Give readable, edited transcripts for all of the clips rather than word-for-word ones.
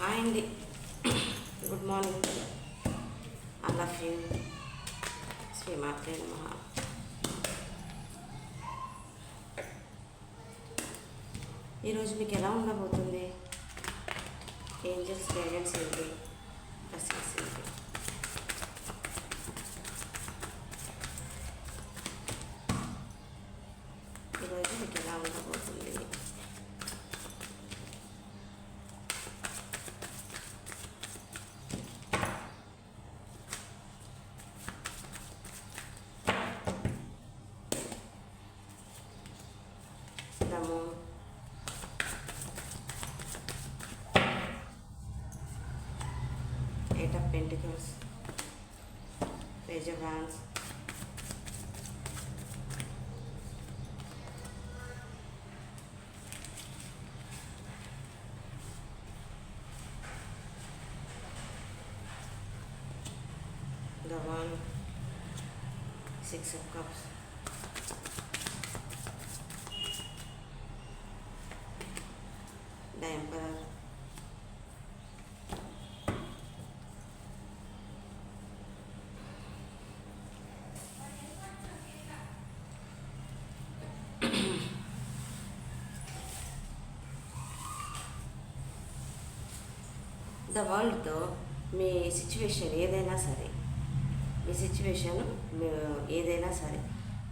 Hi అండి, good morning. I love you. శ్రీమాత్రే నమః. ఈరోజు మీకు ఎలా ఉండబోతుంది? ఏంజల్స్ గైడెన్స్ ఏంటి? బ్లెస్సింగ్స్ ఏంటి? ఈరోజు మీకు ఎలా ఉండబోతుంది? దము Eight of Pentacles, Page of Wands, the One, Six of Cups, the Emperor, the వరల్డ్తో మీ సిచ్యువేషన్ ఏదైనా సరే, మీ సిచ్యువేషన్ ఏదైనా సరే,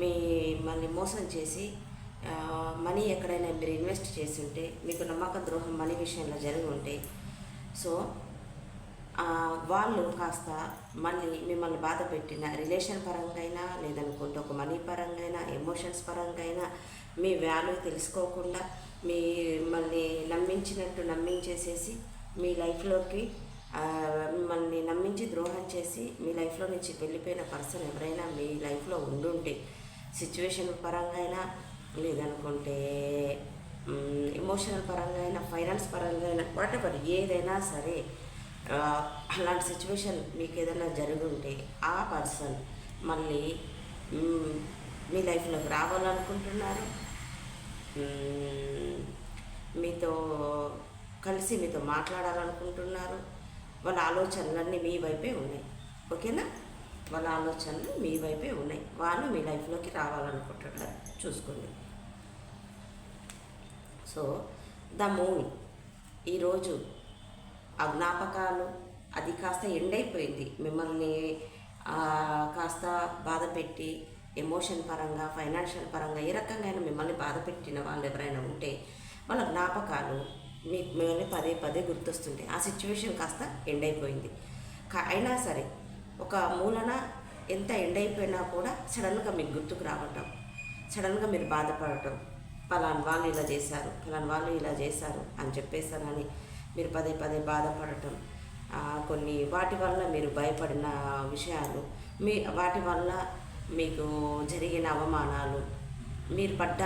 మిమ్మల్ని మోసం చేసి మనీ ఎక్కడైనా మీరు ఇన్వెస్ట్ చేసి ఉంటే, మీకు నమ్మక ద్రోహం మనీ విషయంలో జరిగి ఉంటే, సో వాళ్ళు కాస్త మళ్ళీ మిమ్మల్ని బాధ పెట్టిన రిలేషన్ పరంగా అయినా, లేదనుకుంటే ఒక మనీ పరంగా అయినా, ఎమోషన్స్ పరంగా అయినా, మీ వాల్యూ తెలుసుకోకుండా మిమ్మల్ని నమ్మించేసేసి మీ లైఫ్లోకి మిమ్మల్ని నమ్మించి ద్రోహం చేసి మీ లైఫ్లో నుంచి వెళ్ళిపోయిన పర్సన్ ఎవరైనా మీ లైఫ్లో ఉండుంటే, సిచ్యువేషన్ పరంగా అయినా, లేదనుకుంటే ఎమోషనల్ పరంగా అయినా, ఫైనాన్స్ పరంగా అయినా, వాటెవర్ ఏదైనా సరే, అలాంటి సిచ్యువేషన్ మీకు ఏదైనా జరుగుంటే ఆ పర్సన్ మళ్ళీ మీ లైఫ్లోకి రావాలనుకుంటున్నారు, మీతో కలిసి మీతో మాట్లాడాలనుకుంటున్నారు. వాళ్ళ ఆలోచనలన్నీ మీ వైపే ఉన్నాయి. ఓకేనా? వాళ్ళ ఆలోచనలు మీ వైపే ఉన్నాయి. వాళ్ళు మీ లైఫ్లోకి రావాలనుకుంటున్నారు. చూసుకోండి. సో ద మూన్ ఈరోజు ఆ జ్ఞాపకాలు అది కాస్త ఎండ్ అయిపోయింది. మిమ్మల్ని కాస్త బాధ పెట్టి ఎమోషన్ పరంగా, ఫైనాన్షియల్ పరంగా ఏ రకంగా అయినా మిమ్మల్ని బాధ పెట్టిన వాళ్ళు ఎవరైనా ఉంటే వాళ్ళ జ్ఞాపకాలు మిమ్మల్ని పదే పదే గుర్తొస్తుంటాయి. ఆ సిచ్యువేషన్ కాస్త ఎండ్ అయిపోయింది. అయినా సరే ఒక మూలన ఎంత ఎండ్ అయిపోయినా కూడా సడన్గా మీకు గుర్తుకు రావటం, సడన్గా మీరు బాధపడటం, పలానా వాళ్ళు ఇలా చేశారు, పలానా వాళ్ళు ఇలా చేశారు అని చెప్పేసారని మీరు పదే పదే బాధపడటం, కొన్ని వాటి వల్ల మీరు భయపడిన విషయాలు, వాటి వల్ల మీకు జరిగిన అవమానాలు, మీరు పడ్డ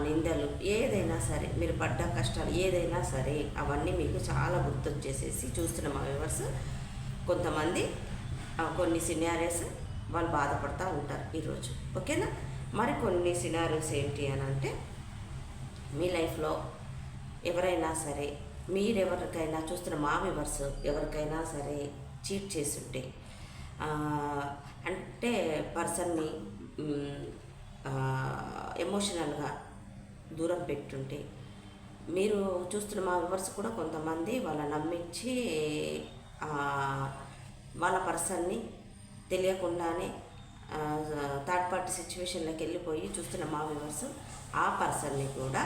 నిందలు, ఏదైనా సరే, మీరు పడ్డ కష్టాలు ఏదైనా సరే, అవన్నీ మీకు చాలా గుర్తొచ్చేసేసి చూస్తున్న మా వ్యూవర్స్ కొంతమంది కొన్ని సినారియోస్ వాళ్ళు బాధపడుతూ ఉంటారు ఈరోజు. ఓకేనా? మరి కొన్ని సినారియోస్ ఏంటి అని అంటే, మీ లైఫ్లో ఎవరైనా సరే, మీరెవరికైనా చూస్తున్న మా వ్యూవర్స్ ఎవరికైనా సరే చీట్ చేస్తుంటే, అంటే పర్సన్ని ఎమోషనల్గా దూరం పెట్టుంటే, మీరు చూస్తున్న మా వ్యూవర్స్ కూడా కొంతమంది వాళ్ళ నమ్మించి వాళ్ళ పర్సన్ని తెలియకుండానే థర్డ్ పార్టీ సిచ్యువేషన్లోకి వెళ్ళిపోయి చూస్తున్న మా వ్యూవర్స్ ఆ పర్సన్ని కూడా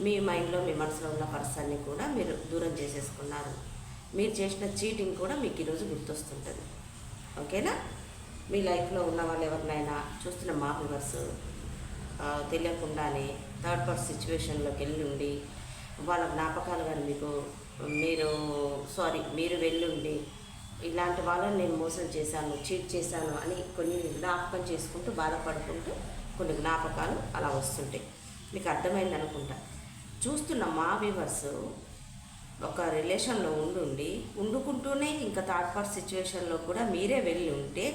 మీ మైండ్లో, మీ మనసులో ఉన్న పర్సన్ని కూడా మీరు దూరం చేసేసుకున్నారు. మీరు చేసిన చీటింగ్ కూడా మీకు ఈరోజు గుర్తొస్తుంటుంది. ఓకేనా? మీ లైఫ్లో ఉన్న వాళ్ళు ఎవరినైనా చూస్తున్న మా వ్యూవర్స్ తెలియకుండానే థర్డ్ పార్టీ సిచ్యువేషన్లోకి వెళ్ళుండి వాళ్ళ జ్ఞాపకాలు కానీ మీరు వెళ్ళుండి ఇలాంటి వాళ్ళని నేను మోసం చేశాను, చీట్ చేశాను అని కొన్ని జ్ఞాపకం చేసుకుంటూ బాధపడుకుంటూ కొన్ని జ్ఞాపకాలు అలా వస్తుంటాయి. మీకు అర్థమైంది అనుకుంటా. చూస్తున్న మా వ్యూవర్స్ ఒక రిలేషన్లో ఉండుకుంటూనే ఇంకా థర్డ్ పార్టీ సిచ్యువేషన్లో కూడా మీరే వెళ్ళి ఉంటే,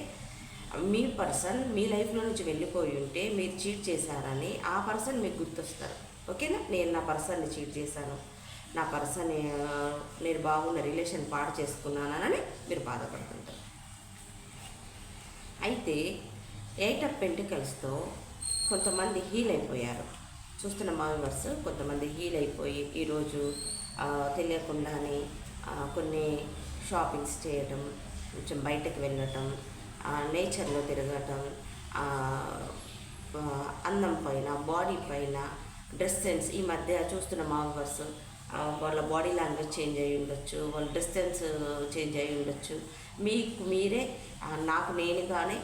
మీ పర్సన్ మీ లైఫ్లో నుంచి వెళ్ళిపోయి ఉంటే, మీరు చీట్ చేశారని ఆ పర్సన్ మీకు గుర్తొస్తారు. ఓకేనా? నేను నా పర్సన్ని చీట్ చేశాను, నా పర్సన్ నేను బాగున్న రిలేషన్ పాడు చేసుకున్నానని మీరు బాధపడుతుంటారు. అయితే 8 ఆఫ్ పెంటికల్స్తో కొంతమంది హీల్ అయిపోయారు. చూస్తున్న మా వ్యూవర్స్, కొంతమంది హీల్ అయిపోయి ఈరోజు తెలియకుండానే కొన్ని షాపింగ్స్ చేయటం, కొంచెం బయటకు వెళ్ళటం, నేచర్లో తిరగటం, అందం పైన, బాడీ పైన, డ్రెస్ సెన్స్ ఈ మధ్య చూస్తున్న మా వ్యూవర్స్ వాళ్ళ బాడీ లాంగ్వేజ్ చేంజ్ అయ్యి ఉండొచ్చు, వాళ్ళ డ్రెస్ సెన్స్ చేంజ్ అయ్యి ఉండొచ్చు. మీకు మీరే నాకు నేనుగానే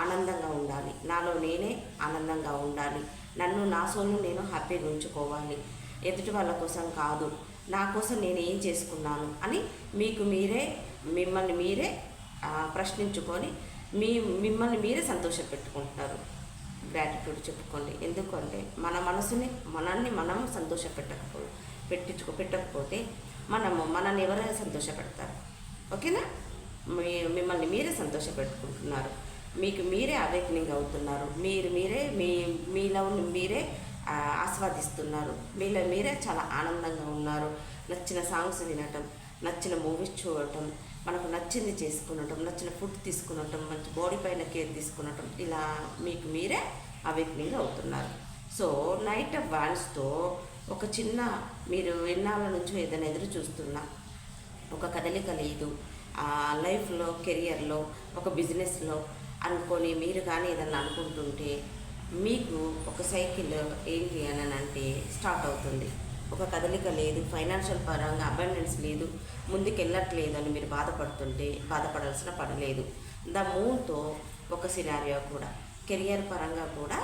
ఆనందంగా ఉండాలి, నాలో నేనే ఆనందంగా ఉండాలి, నన్ను నా సోల్ని నేను హ్యాపీగా ఉంచుకోవాలి, ఎదుటి వాళ్ళ కోసం కాదు, నా కోసం నేను ఏం చేసుకున్నాను అని మీకు మీరే మిమ్మల్ని మీరే ప్రశ్నించుకొని మిమ్మల్ని మీరే సంతోషపెట్టుకుంటున్నారు. గ్రాటిట్యూడ్ చెప్పుకోండి. ఎందుకంటే మన మనసుని మనం పెట్టకపోతే మనల్ని ఎవరైనా సంతోషపెడతారు. ఓకేనా? మిమ్మల్ని మీరే సంతోషపెట్టుకుంటున్నారు, మీకు మీరే అవేకనింగ్ అవుతున్నారు, మీరే మీలో మీరే ఆస్వాదిస్తున్నారు, మీలో మీరే చాలా ఆనందంగా ఉన్నారు. నచ్చిన సాంగ్స్ వినటం, నచ్చిన మూవీస్ చూడటం, మనకు నచ్చింది చేసుకునటం, నచ్చిన ఫుడ్ తీసుకునటం, మంచి బాడీ పైన కేర్ తీసుకునటం, ఇలా మీకు మీరే అవేకనింగ్ అవుతున్నారు. సో నైట్ ఆఫ్ వాన్స్తో ఒక చిన్న మీరు ఎన్నాళ్ళ నుంచో ఏదైనా ఎదురు చూస్తున్నా ఒక కదలిక లేదు, లైఫ్లో, కెరియర్లో, ఒక బిజినెస్లో అనుకొని మీరు కానీ ఏదన్నా అనుకుంటుంటే మీకు ఒక సైకిల్ ఏంటి అని అంటే స్టార్ట్ అవుతుంది. ఒక కదలిక లేదు, ఫైనాన్షియల్ పరంగా అబండెన్స్ లేదు, ముందుకు వెళ్ళట్లేదు అని మీరు బాధపడాల్సిన పని లేదు. ద మూన్తో ఒక సినారియో కూడా కెరియర్ పరంగా కూడా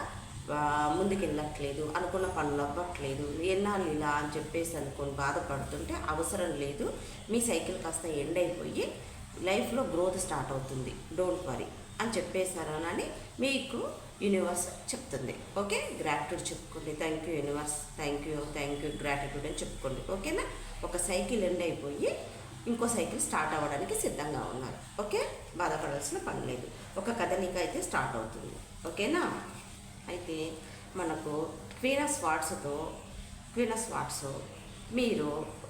ముందుకు వెళ్ళట్లేదు, అనుకున్న పనులు అవ్వట్లేదు, ఎన్నాళ్ళు ఇలా అని చెప్పేసి అనుకొని బాధపడుతుంటే అవసరం లేదు. మీ సైకిల్ కాస్త ఎండ్ అయిపోయి లైఫ్లో గ్రోత్ స్టార్ట్ అవుతుంది, డోంట్ వరీ అని చెప్పేశారని మీకు యూనివర్స్ చెప్తుంది. ఓకే, గ్రాటిట్యూడ్ చెప్పుకోండి. Thank you universe, thank you gratitude అని చెప్పుకోండి. ఓకేనా? ఒక సైకిల్ ఎండ్ అయిపోయి ఇంకో సైకిల్ స్టార్ట్ అవ్వడానికి సిద్ధంగా ఉన్నారు. ఓకే, బాధపడాల్సిన పని లేదు. ఒక కదలిక అయితే స్టార్ట్ అవుతుంది. ఓకేనా? అయితే మనకు క్వీన్ ఆఫ్ స్వార్డ్స్ మీరు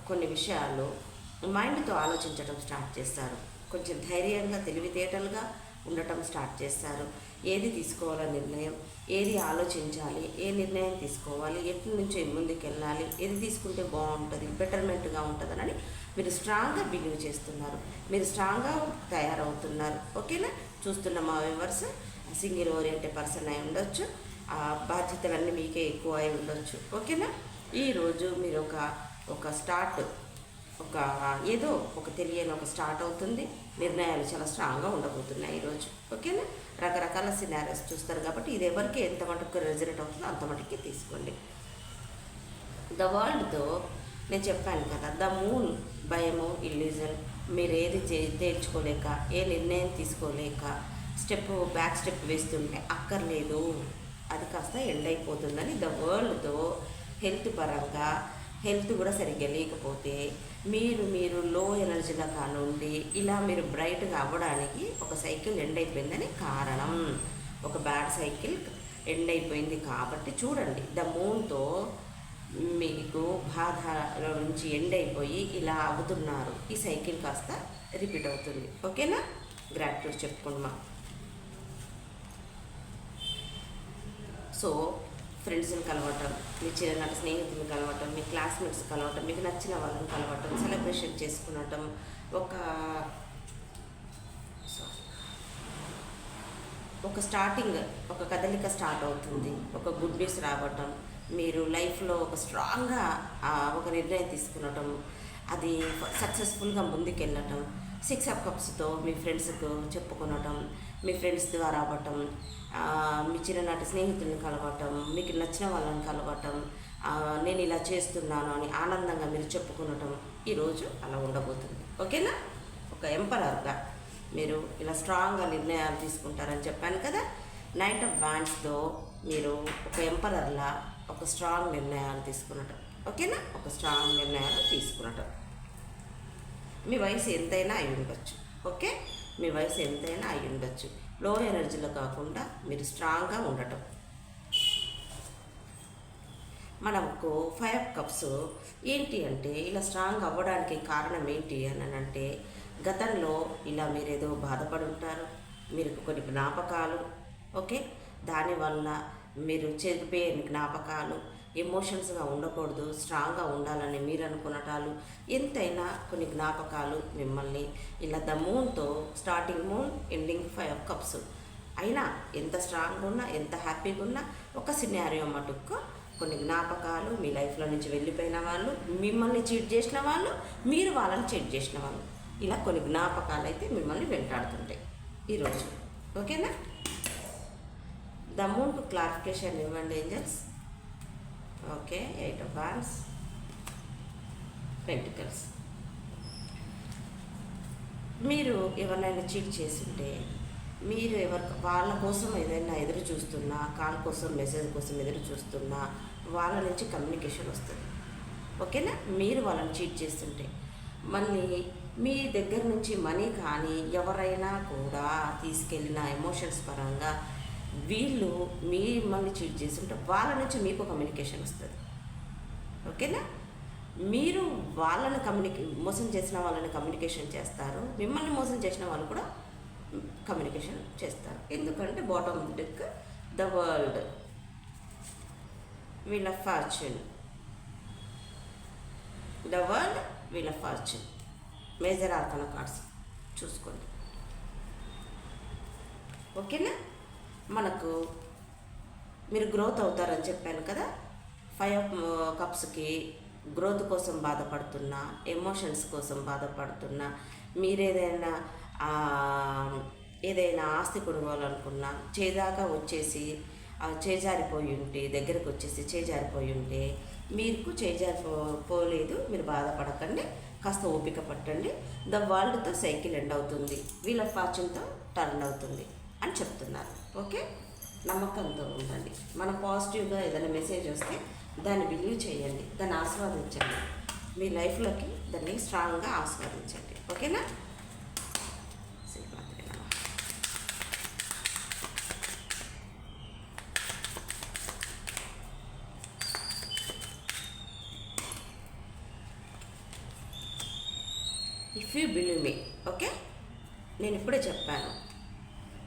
కొన్ని విషయాలు మైండ్తో ఆలోచించడం స్టార్ట్ చేస్తారు. కొంచెం ధైర్యంగా, తెలివితేటలుగా ఉండటం స్టార్ట్ చేస్తారు. ఏది తీసుకోవాలో నిర్ణయం, ఏది ఆలోచించాలి, ఏ నిర్ణయం తీసుకోవాలి, ఎట్ల నుంచి ముందుకు వెళ్ళాలి, ఏది తీసుకుంటే బాగుంటుంది, బెటర్మెంట్గా ఉంటుందని మీరు స్ట్రాంగ్గా బిలీవ్ చేస్తున్నారు, మీరు స్ట్రాంగ్గా తయారవుతున్నారు. ఓకేనా? చూస్తున్న మా వ్యూవర్స్ సింగిల్ ఓరియంటెడ్ పర్సన్ అయి ఉండొచ్చు, బాధ్యతలన్నీ మీకే ఎక్కువ అయి ఉండొచ్చు. ఓకేనా? ఈరోజు మీరు ఒక స్టార్ట్ ఏదో ఒక తెలియని ఒక స్టార్ట్ అవుతుంది. నిర్ణయాలు చాలా స్ట్రాంగ్గా ఉండబోతున్నాయి ఈరోజు. ఓకేనా? రకరకాల సినారియోస్ చూస్తారు కాబట్టి ఇది ఎవరికి ఎంత మటుకు రెజనేట్ అవుతుందో అంత మటుకి తీసుకోండి. ద వరల్డ్తో నేను చెప్పాను కదా, ద మూన్ భయము, ఇల్యూజన్, మీరు ఏది తేల్చుకోలేక, ఏ నిర్ణయం తీసుకోలేక బ్యాక్ స్టెప్ వేస్తుంటే అక్కర్లేదు, అది కాస్త ఎండ్ అయిపోతుందని ద వరల్డ్తో హెల్త్ పరంగా హెల్త్ కూడా సరిగ్గా లేకపోతే మీరు లో ఎనర్జీలో కానుండి ఇలా మీరు బ్రైట్గా అవ్వడానికి ఒక సైకిల్ ఎండ్ అయిపోయిందని కారణం. ఒక బ్యాడ్ సైకిల్ ఎండ్ అయిపోయింది కాబట్టి చూడండి, ద మూన్తో మీకు బాధలో నుంచి ఎండ్ అయిపోయి ఇలా అవుతున్నారు. ఈ సైకిల్ కాస్త రిపీట్ అవుతుంది. ఓకేనా? గ్రాటిట్యూడ్ చెప్పుకుందామా. సో ఫ్రెండ్స్ని కలవటం, మీ చిన్ననాటి స్నేహితులను కలవటం, మీ క్లాస్మేట్స్ కలవటం, మీకు నచ్చిన వాళ్ళని కలవటం, సెలబ్రేషన్ చేసుకునటం, ఒక స్టార్టింగ్, ఒక కదలిక స్టార్ట్ అవుతుంది, ఒక గుడ్ న్యూస్ రావటం, మీరు లైఫ్లో ఒక స్ట్రాంగ్గా ఒక నిర్ణయం తీసుకునటం, అది సక్సెస్ఫుల్గా ముందుకెళ్ళటం, 6 ఆఫ్ కప్స్తో మీ ఫ్రెండ్స్కు చెప్పుకొనటం, మీ ఫ్రెండ్స్ ద్వారా అవ్వటం, మీ చిన్ననాటి స్నేహితులను కలవటం, మీకు నచ్చిన వాళ్ళని కలవటం, నేను ఇలా చేస్తున్నాను అని ఆనందంగా మీరు చెప్పుకునటం ఈరోజు అలా ఉండబోతుంది. ఓకేనా? ఒక ఎంపరర్గా మీరు ఇలా స్ట్రాంగ్గా నిర్ణయాలు తీసుకుంటారని చెప్పాను కదా. నైట్ ఆఫ్ వాండ్స్తో మీరు ఒక ఎంపరర్లా ఒక స్ట్రాంగ్ నిర్ణయాలు తీసుకునటం. ఓకేనా? ఒక స్ట్రాంగ్ నిర్ణయాలు తీసుకునటం. మీ వయసు ఎంతైనా అయి ఉండొచ్చు. ఓకే, మీ వయసు ఎంతైనా అయి ఉండొచ్చు. లో ఎనర్జీలో కాకుండా మీరు స్ట్రాంగ్గా ఉండటం. మనకు 5 కప్స్ ఏంటి అంటే ఇలా స్ట్రాంగ్ అవ్వడానికి కారణం ఏంటి అని అంటే గతంలో ఇలా మీరేదో బాధపడి ఉంటారు, మీరు కొన్ని జ్ఞాపకాలు, ఓకే, దానివల్ల మీరు చెడిపోయే జ్ఞాపకాలు, ఎమోషన్స్గా ఉండకూడదు, స్ట్రాంగ్గా ఉండాలని మీరు అనుకున్నటాలు, ఎంతైనా కొన్ని జ్ఞాపకాలు మిమ్మల్ని ఇలా ద మూన్తో స్టార్టింగ్ మూన్ ఎండింగ్ 5 కప్స్ అయినా ఎంత స్ట్రాంగ్గా ఉన్నా ఎంత హ్యాపీగా ఉన్నా ఒక సినారియో మటుకు కొన్ని జ్ఞాపకాలు, మీ లైఫ్లో నుంచి వెళ్ళిపోయిన వాళ్ళు, మిమ్మల్ని చీట్ చేసిన వాళ్ళు, మీరు వాళ్ళని చీట్ చేసిన వాళ్ళు, ఇలా కొన్ని జ్ఞాపకాలు అయితే మిమ్మల్ని వెంటాడుతుంటాయి ఈరోజు. ఓకేనా? ద మూన్కు క్లారిఫికేషన్ ఇవ్వండి angels. Okay, 8 of Wands, Pentacles. మీరు ఎవరినైనా చీట్ చేస్తుంటే మీరు వాళ్ళ కోసం ఏదైనా ఎదురు చూస్తున్నా, కాల్ కోసం మెసేజ్ కోసం ఎదురు చూస్తున్నా వాళ్ళ నుంచి కమ్యూనికేషన్ వస్తుంది. ఓకేనా? మీరు వాళ్ళని చీట్ చేస్తుంటే మళ్ళీ మీ దగ్గర నుంచి మనీ కానీ ఎవరైనా కూడా తీసుకెళ్ళిన ఎమోషన్స్ పరంగా వీళ్ళు మిమ్మల్ని చీట్ చేస్తుంటే వాళ్ళ నుంచి మీకు కమ్యూనికేషన్ వస్తుంది. ఓకేనా? మీరు వాళ్ళని మోసం చేసిన వాళ్ళని కమ్యూనికేషన్ చేస్తారు, మిమ్మల్ని మోసం చేసిన వాళ్ళు కూడా కమ్యూనికేషన్ చేస్తారు. ఎందుకంటే bottom of the deck the world, wheel of fortune, the world, wheel of fortune, major arcana cards చూసుకోండి. ఓకేనా? మనకు మీరు గ్రోత్ అవుతారని చెప్పాను కదా. 5 కప్స్కి గ్రోత్ కోసం బాధపడుతున్నా, ఎమోషన్స్ కోసం బాధపడుతున్నా, మీరేదైనా ఏదైనా ఆస్తి కొనుగోలనుకున్నా చేదాకా వచ్చేసి చేజారిపోయి ఉంటే, దగ్గరకు వచ్చేసి చేజారిపోయి ఉంటే, మీకు చేజారిపోలేదు, మీరు బాధపడకండి, కాస్త ఓపిక పట్టండి. ద వరల్డ్తో సైకిల్ ఎండ్ అవుతుంది, వీళ్ళ ఫార్చ్యూన్తో టర్న్ అవుతుంది అని చెప్తున్నారు. ఓకే, నమ్మకంతో ఉండండి. మనం పాజిటివ్గా ఏదైనా మెసేజ్ వస్తే దాన్ని బిలీవ్ చేయండి, దాన్ని ఆస్వాదించండి, మీ లైఫ్లోకి దాన్ని స్ట్రాంగ్గా ఆస్వాదించండి. ఓకేనా? If you believe me, okay, నేను ఇప్పుడే చెప్పాను,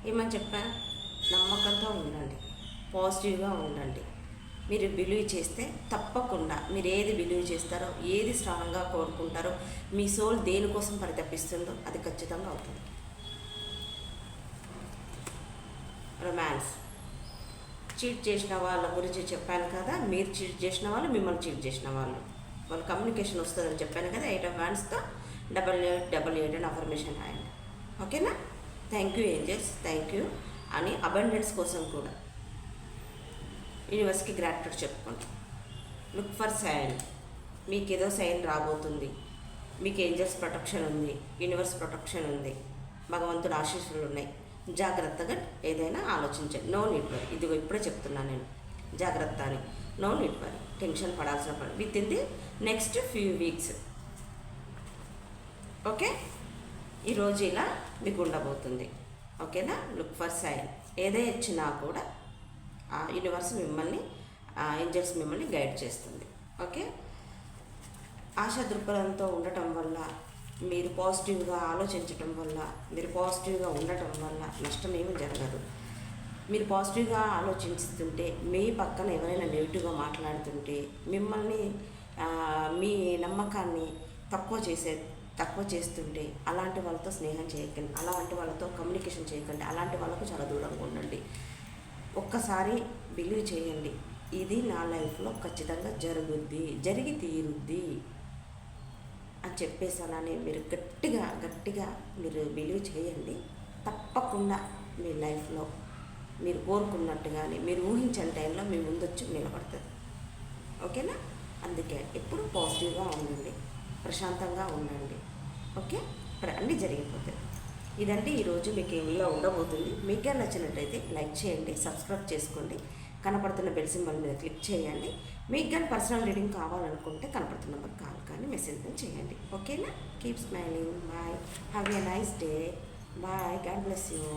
ఏమని చెప్పాను? నమ్మకంతో ఉండండి, పాజిటివ్గా ఉండండి. మీరు బిలీవ్ చేస్తే తప్పకుండా మీరు ఏది బిలీవ్ చేస్తారో, ఏది స్ట్రాంగ్గా కోరుకుంటారో, మీ సోల్ దేనికోసం పరితపిస్తుందో అది ఖచ్చితంగా అవుతుంది. రొమాన్స్, చీట్ చేసిన వాళ్ళ గురించి చెప్పాను కదా. మీరు చీట్ చేసిన వాళ్ళు, మిమ్మల్ని చీట్ చేసిన వాళ్ళు, వాళ్ళ కమ్యూనికేషన్ వస్తుందని చెప్పాను కదా. 8 of Wandsతో 8888 అని అఫర్మేషన్ రాయండి. ఓకేనా? Thank you angels, thank you అని అబండెన్స్ కోసం కూడా యూనివర్స్కి గ్రాటిట్యూడ్ చెప్పుకోండి. లుక్ ఫర్ సైన్, మీకు ఏదో సైన్ రాబోతుంది, మీకు ఏంజల్స్ ప్రొటెక్షన్ ఉంది, యూనివర్స్ ప్రొటెక్షన్ ఉంది, భగవంతుడు ఆశీస్సులు ఉన్నాయి. జాగ్రత్తగా ఏదైనా ఆలోచించండి. నో నీడ్ వరీ, ఇదిగో ఇప్పుడే చెప్తున్నాను నేను, జాగ్రత్త అని. నో నీడ్ వరీ, టెన్షన్ పడాల్సిన పని with in the next few weeks. Okay, ఈరోజు ఇలా మీకు ఉండబోతుంది. ఓకేనా? లుక్ ఫర్ సైన్, ఏదే ఇచ్చినా కూడా యూనివర్స్ మిమ్మల్ని, ఏంజల్స్ మిమ్మల్ని గైడ్ చేస్తుంది. ఓకే, ఆశా దృక్పథంతో ఉండటం వల్ల, మీరు పాజిటివ్గా ఆలోచించటం వల్ల, మీరు పాజిటివ్గా ఉండటం వల్ల నష్టం ఏమీ జరగదు. మీరు పాజిటివ్గా ఆలోచిస్తుంటే, మీ పక్కన ఎవరైనా నెగిటివ్గా మాట్లాడుతుంటే, మిమ్మల్ని మీ నమ్మకాన్ని తక్కువ చేస్తుంటే అలాంటి వాళ్ళతో స్నేహం చేయకండి, అలాంటి వాళ్ళతో కమ్యూనికేషన్ చేయకండి, అలాంటి వాళ్ళకు చాలా దూరంగా ఉండండి. ఒక్కసారి బిలీవ్ చేయండి, ఇది నా లైఫ్లో ఖచ్చితంగా జరిగి తీరుద్ది అని చెప్పేసి అలానే మీరు గట్టిగా మీరు బిలీవ్ చేయండి. తప్పకుండా మీ లైఫ్లో మీరు కోరుకున్నట్టుగానే, మీరు ఊహించని టైంలో మీ ముందొచ్చి నిలబడుతుంది. ఓకేనా? అందుకే ఎప్పుడు పాజిటివ్గా ఉండండి, ప్రశాంతంగా ఉండండి. ఓకే, అన్నీ జరిగిపోతాయి. ఇదండి ఈరోజు మీకు ఏమిలో ఉండబోతుంది. మీకు నచ్చినట్లయితే లైక్ చేయండి, సబ్స్క్రైబ్ చేసుకోండి, కనపడుతున్న బెల్ సింబల్ మీద క్లిక్ చేయండి. మీకు కానీ పర్సనల్ రీడింగ్ కావాలనుకుంటే కనపడుతున్న నెంబర్ కాల్ కానీ మెసేజ్ కానీ చేయండి. ఓకేనా? Keep smiling, bye, have a nice day, bye, God bless you.